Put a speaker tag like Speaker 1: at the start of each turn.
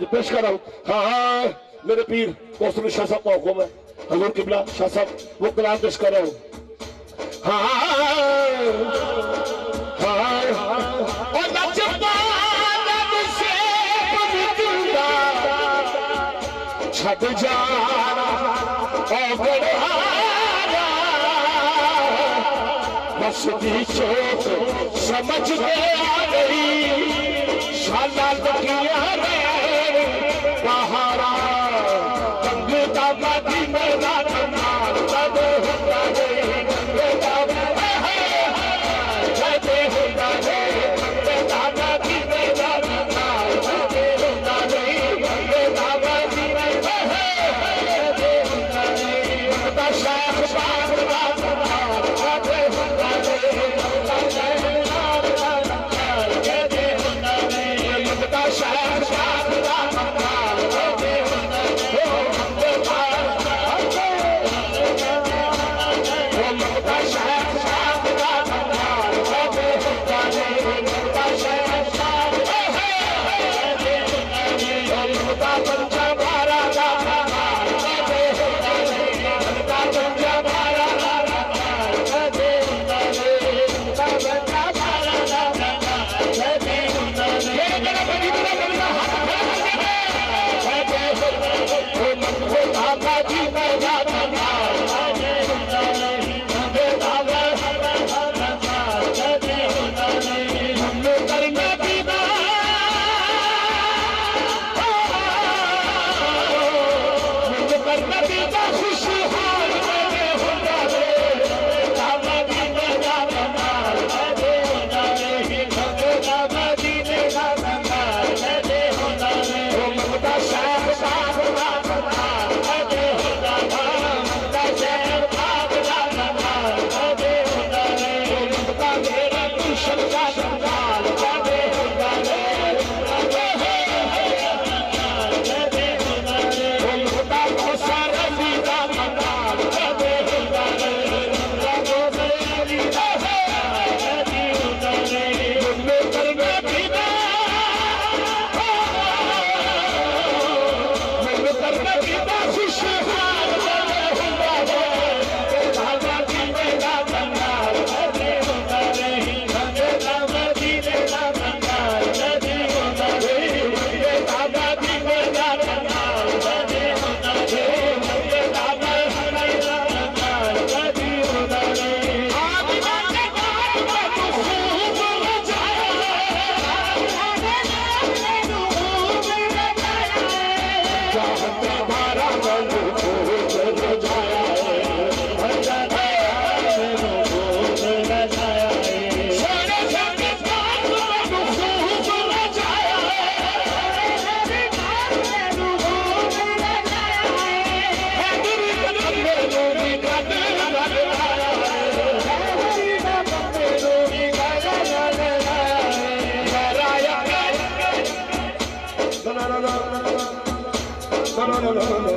Speaker 1: पेश कर रहा हूँ। हाँ मेरे पीर कौसर शाह साहब का हुक्म है, हजूर किबला शाह साहब वो कलाम पेश कर रहा हूँ। छट जाना बस की चोट समझ में आ गई, शाला लगिया पहाड़ा तंग दादी मेरा कमाल तब होता है, जैसे होता है दादी मेरा कमाल तब होता है, दादी मेरा शाख शाख no.